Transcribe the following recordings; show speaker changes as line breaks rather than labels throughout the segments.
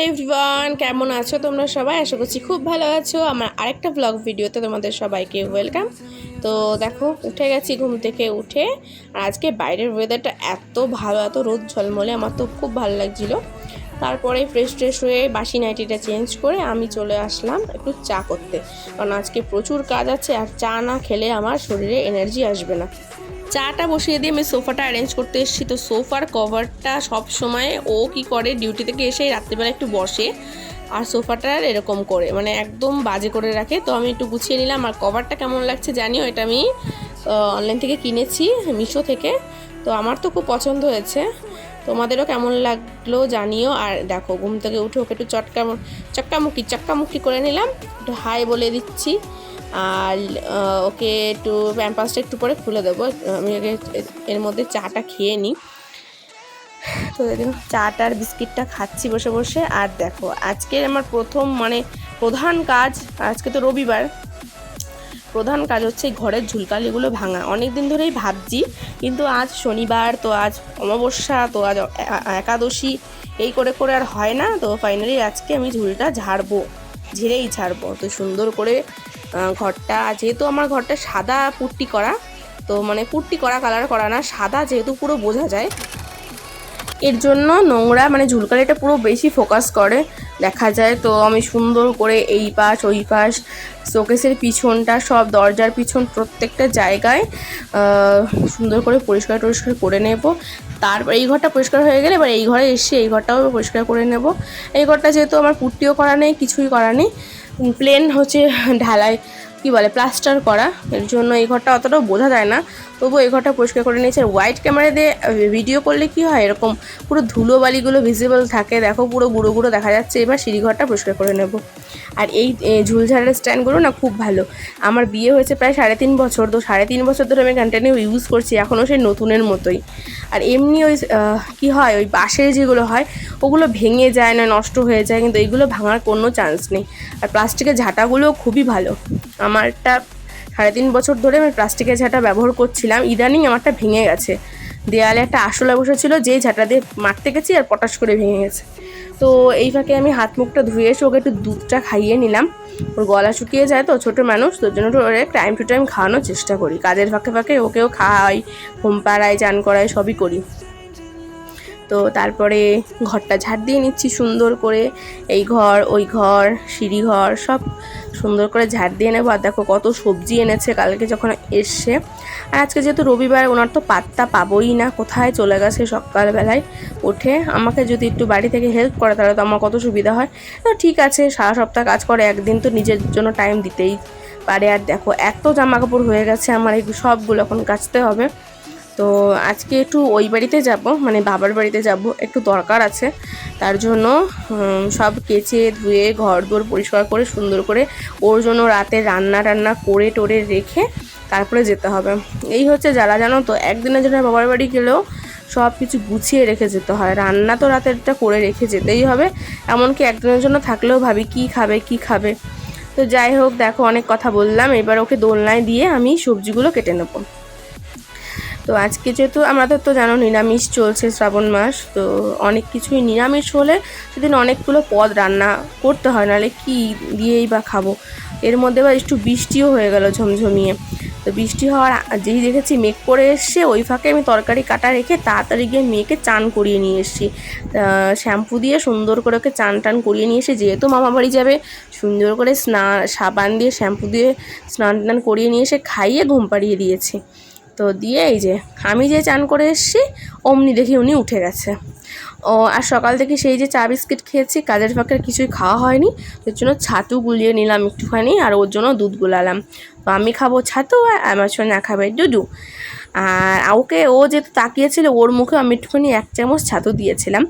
Everyone, কেমন আছো তোমরা সবাই? আশা করছি খুব ভালো আছো। আমার আরেকটা ব্লগ ভিডিওতে তোমাদের সবাইকে ওয়েলকাম। তো দেখো, উঠে গেছি ঘুম থেকে উঠে। আর আজকে বাইরের ওয়েদারটা এত ভালো, এত রোদ ঝলমলে, আমার তো খুব ভালো লাগছিলো। তারপরে ফ্রেশ হয়ে বাসি নাইটিটা চেঞ্জ করে আমি চলে আসলাম একটু চা করতে, কারণ আজকে প্রচুর কাজ আছে আর চা না খেলে আমার শরীরে এনার্জি আসবে না। চাটা বসিয়ে দিয়ে আমি সোফাটা অ্যারেঞ্জ করতে এসেছি। তো সোফার কভারটা সব সময় ও কি করে, ডিউটি থেকে এসে রাত্রিবেলা একটু বসে আর সোফাটার এরকম করে মানে একদম বাজে করে রাখে। তো আমি একটু গুছিয়ে নিলাম। আর কভারটা কেমন লাগছে জানিও, এটা আমি অনলাইন থেকে কিনেছি, মিশো থেকে। তো আমার তো খুব পছন্দ হয়েছে, তোমাদেরও কেমন লাগলো জানিও। আর দেখো, ঘুম থেকে উঠে ওকে একটু চক্কামুক্কি করে নিলাম, একটু হাই বলে দিচ্ছি। আর ওকে একটু প্যাম্পাসটা একটু পরে খুলে দেবো। আমি আগে এর মধ্যে চাটা খেয়ে নিই। তো চাটার বিস্কিটটা খাচ্ছি বসে বসে। আর দেখো, আজকে আমার প্রথম মানে প্রধান কাজ, আজকে তো রবিবার, প্রধান কাজ হচ্ছে এই ঘরের ঝুলকালিগুলো ভাঙা। অনেক দিন ধরেই ভাবছি, কিন্তু আজ শনিবার, তো আজ অমাবস্যা, তো আজ একাদশী, এই করে করে আর হয় না। তো ফাইনালি আজকে আমি ঝুলটা ঝেড়েই ছাড়বো। তো সুন্দর করে ঘরটা, যেহেতু আমার ঘরটা সাদা পুট্টি করা, তো মানে পুট্টি করা, কালার করা না, সাদা যেহেতু পুরো বোঝা যায়, এর জন্য নোংরা মানে ঝুলকালিটা পুরো বেশি ফোকাস করে দেখা যায়। তো আমি সুন্দর করে এই পাশ ওই পাশ, শোকেসের পিছনটা, সব দরজার পিছন, প্রত্যেকটা জায়গায় সুন্দর করে পরিষ্কার করে নেব। তারপর এই ঘরটা পরিষ্কার হয়ে গেলে এবার এই ঘরে এসে এই ঘরটাও পরিষ্কার করে নেব। এই ঘরটা যেহেতু আমার পুট্টিও করা নেই, কিছুই করা নেই, প্লেন হচ্ছে ঢালাই কি বলে প্লাস্টার করা, এর জন্য এই ঘরটা অতটাও বোঝা যায় না। তবু এই ঘরটা পরিষ্কার করে নিয়েছে। হোয়াইট ক্যামেরা দিয়ে ভিডিও করলে কি হয়, এরকম পুরো ধুলো বালিগুলো ভিজিবল থাকে, দেখো পুরো গুঁড়ো গুঁড়ো দেখা যাচ্ছে। এবার সিঁড়িঘরটা পরিষ্কার করে নেব। আর এই ঝুলঝাড়ের স্ট্যান্ডগুলো না খুব ভালো। আমার বিয়ে হয়েছে প্রায় 3.5 বছর, তো 3.5 বছর ধরে আমি কন্টিনিউ ইউজ করছি, এখনও সেই নতুনের মতোই। আর এমনি ওই কী হয়, ওই বাঁশের যেগুলো হয় ওগুলো ভেঙে যায় না, নষ্ট হয়ে যায়, কিন্তু এইগুলো ভাঙার কোনো চান্স নেই। আর প্লাস্টিকের ঝাঁটাগুলোও খুবই ভালো। আমারটা 3.5 বছর ধরে আমি প্লাস্টিকের ঝাঁটা ব্যবহার করছিলাম, ইদানিং আমারটা ভেঙে গেছে। দেয়ালে একটা আরশোলা বসেছিল, যেই ঝাঁটা দিয়ে মারতে গেছি আর পটাশ করে ভেঙে গেছে। তো এই ফাঁকে আমি হাত মুখটা ধুয়ে এসে ওকে একটু দুধটা খাইয়ে নিলাম। ওর গলা শুকিয়ে যায় তো, ছোটো মানুষ, তোর জন্য একটু ওরে টাইম টু টাইম খাওয়ানোর চেষ্টা করি। কাজের ফাঁকে ফাঁকে ওকেও খাওয়াই, ঘুম পাড়াই, চান করাই, সবই করি। তো তারপরে ঘরটা ঝাড় দিয়ে নিচ্ছি সুন্দর করে, এই ঘর ওই ঘর, সিঁড়ি ঘর সব সুন্দর করে ঝাড় দিয়ে নেবো। আর দেখো কত সবজি এনেছে কালকে যখন এসছে। আর আজকে যেহেতু রবিবার, ওনার তো পাত্তা পাবোই না, কোথায় চলে গেছে সকালবেলায় উঠে। আমাকে যদি একটু বাড়ি থেকে হেল্প করে তাহলে তো আমার কত সুবিধা হয়। তো ঠিক আছে, সারা সপ্তাহ কাজ করে, একদিন তো নিজের জন্য টাইম দিতেই পারে। আর দেখো এত জামা কাপড় হয়ে গেছে আমার, এই সবগুলো এখন কাচতে হবে। তো আজকে একটু ওই বাড়িতে যাব, মানে বাবার বাড়িতে যাব, একটু দরকার আছে। তার জন্য সব কেচে ধুয়ে ঘর দোর পরিষ্কার করে সুন্দর করে ওর জন্য রাতে রান্না করে টোরে রেখে তারপরে যেতে হবে। এই হচ্ছে জ্বালা, জানো তো, একদিনের জন্য বাবার বাড়ি গেলেও সব কিছু গুছিয়ে রেখে যেতে হয়। রান্না তো রাতেরটা করে রেখে যেতেই হবে, এমনকি একদিনের জন্য থাকলেও ভাবি কী খাবে। তো যাই হোক, দেখো অনেক কথা বললাম, এবার ওকে দোলনায় দিয়ে আমি সবজিগুলো কেটে নেবো। তো আজকে যেহেতু আমাদের তো জানো নিরামিষ চলছে, শ্রাবণ মাস, তো অনেক কিছুই নিরামিষ হলে সেদিন অনেকগুলো পদ রান্না করতে হয়, নাহলে কি দিয়েই বা খাবো। এর মধ্যে আবার একটু বৃষ্টিও হয়ে গেল ঝমঝমিয়ে। তো বৃষ্টি হওয়ার যেই দেখেছি মেঘ করে এসছে, ওই ফাঁকে আমি তরকারি কাটা রেখে তাড়াতাড়ি গিয়ে মেয়েকে চান করিয়ে নিয়ে এসেছি। শ্যাম্পু দিয়ে সুন্দর করে ওকে চান করিয়ে নিয়ে এসে, যেহেতু মামা বাড়ি যাবে, সুন্দর করে সাবান দিয়ে শ্যাম্পু দিয়ে স্নান করিয়ে নিয়ে এসে খাইয়ে ঘুম পাড়িয়ে দিয়েছি। তো দিয়ে এই যে আমি যে চান করে এসেছি, অমনি দেখি উনি উঠে গেছে। আর সকাল থেকে সেই যে চা বিস্কিট খেয়েছি, কাজের ফাঁকে কিছুই খাওয়া হয়নি, ওর জন্য ছাতু গুলিয়ে নিলাম একটুখানি, আর ওর জন্য দুধ গুলালাম। তো আমি খাবো ছাতু, আর আমার সঙ্গে খাবে ডুডু। আর ওকে, ও যেহেতু তাকিয়েছিল, ওর মুখে আমি একটুখানি 1 চামচ ছাতু দিয়েছিলাম।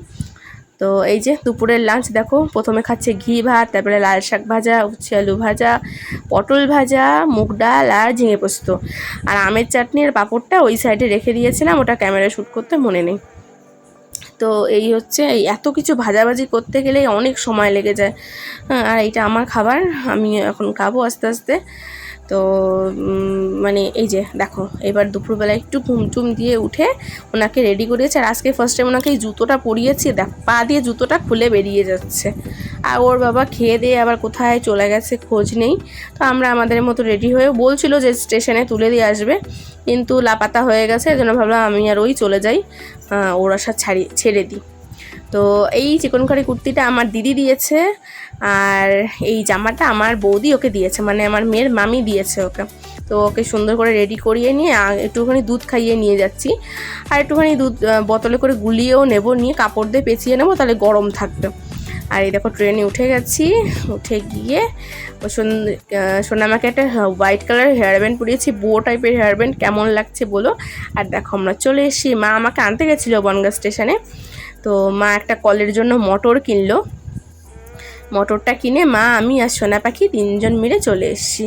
তো এই যে দুপুরের লাঞ্চ দেখো, প্রথমে খাচ্ছে ঘি ভাত, তারপরে লাল শাক ভাজা, উচ্ছে আলু ভাজা, পটল ভাজা, মুগ ডাল আর ঝিঙে পোস্ত। আর আমের চাটনি আর পাঁপড়টা ওই সাইডে রেখে দিয়েছিলাম, ওটা ক্যামেরায় শ্যুট করতে মনে নেই। তো এই হচ্ছে, এই এত কিছু ভাজাভাজি করতে গেলে অনেক সময় লেগে যায়। আর এইটা আমার খাবার, আমি এখন খাবো আস্তে আস্তে। তো মানে এই যে দেখো এবার দুপুরবেলা একটু ঘুমটুম দিয়ে উঠে ওনাকে রেডি করিয়েছে। আর আজকে ফার্স্ট টাইম ওনাকে এই জুতোটা পরিয়েছি, দেখ পা দিয়ে জুতোটা খুলে বেরিয়ে যাচ্ছে। আর ওর বাবা খেয়ে দিয়ে আবার কোথায় চলে গেছে খোঁজ নেই। তো আমরা আমাদের মতো রেডি হয়ে বলছিল যে স্টেশনে তুলে দিয়ে আসবে, কিন্তু লাপাতা হয়ে গেছে। এই জন্য ভাবলাম আমি আর ওই চলে যাই, ওর আশা ছেড়ে দিই। তো এই চিকনকারি কুর্তিটা আমার দিদি দিয়েছে, আর এই জামাটা আমার বৌদি ওকে দিয়েছে, মানে আমার মেয়ের মামি দিয়েছে ওকে। তো ওকে সুন্দর করে রেডি করিয়ে নিয়ে একটুখানি দুধ খাইয়ে নিয়ে যাচ্ছি, আর একটুখানি দুধ বোতলে করে গুলিয়েও নেব, নিয়ে কাপড় দিয়ে পেঁচিয়ে নেবো, তাহলে গরম থাকবে। আর এই দেখো ট্রেনে উঠে গেছি, উঠে গিয়ে সোনামাকে একটা হোয়াইট কালার হেয়ার ব্যান্ড পরিয়েছি, বো টাইপের হেয়ার ব্যান্ড, কেমন লাগছে বলো। আর দেখো আমরা চলে এসেছি, মা আমাকে আনতে গেছিলো বনগাঁ স্টেশনে। তো মা একটা কলের জন্য মটর কিনলো, মটরটা কিনে মা আমি আর সোনা পাখি 3 জন মিলে চলে এসেছি।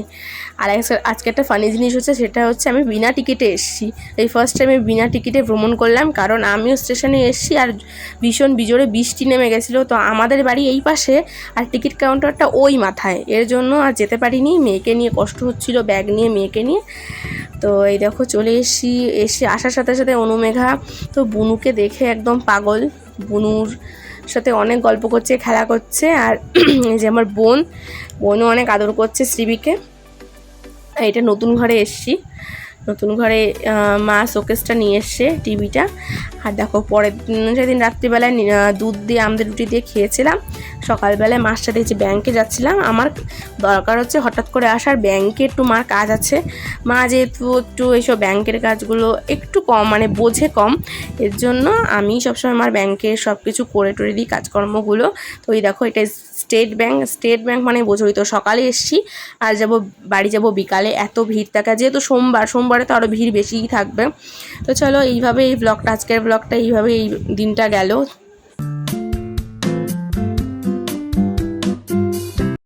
আর আজকে একটা ফানি জিনিস হচ্ছে, সেটা হচ্ছে আমি বিনা টিকিটে এসেছি। এই ফার্স্ট টাইমে বিনা টিকিটে ভ্রমণ করলাম, কারণ আমিও স্টেশনে এসেছি আর ভীষণ বিজোরে বৃষ্টি নেমে গেছিলো। তো আমাদের বাড়ি এই পাশে আর টিকিট কাউন্টারটা ওই মাথায়, এর জন্য আর যেতে পারিনি, মেয়েকে নিয়ে কষ্ট হচ্ছিলো, ব্যাগ নিয়ে মেয়েকে নিয়ে। তো এই দেখো চলে এসে আসার সাথে সাথে অনুমেঘা তো বুনুকে দেখে একদম পাগল, বুনুর সাথে অনেক গল্প করছে, খেলা করছে। আর এই যে আমার বোনও অনেক আদর করছে শ্রীবিকে। এটা নতুন ঘরে এসছি, নতুন ঘরে মা শোকেসটা নিয়ে এসছে, টিভিটা। আর দেখো পরের সেদিন রাত্রিবেলায় দুধ দিয়ে আমাদের রুটি দিয়ে খেয়েছিলাম। সকালবেলায় মার সাথে যে ব্যাংকে যাচ্ছিলাম, আমার দরকার হচ্ছে হঠাৎ করে আসার, ব্যাংকে একটু মার কাজ আছে। মা যেহেতু একটু এইসব ব্যাংকের কাজগুলো একটু কম মানে বোঝে কম, এর জন্য আমি সবসময় আমার ব্যাংকের সব কিছু করে টরে দিই কাজকর্মগুলো। তো এই দেখো এটা স্টেট ব্যাংক মানে বোঝোই তো। সকালে এসছি, আর বাড়ি যাব বিকালে, এত ভিড় থাকা, যেহেতু সোমবারে তো আরও ভিড় বেশিই থাকবে। তো চলো এইভাবে এই ব্লগটা, আজকের ব্লগটা এইভাবে এই দিনটা গেল।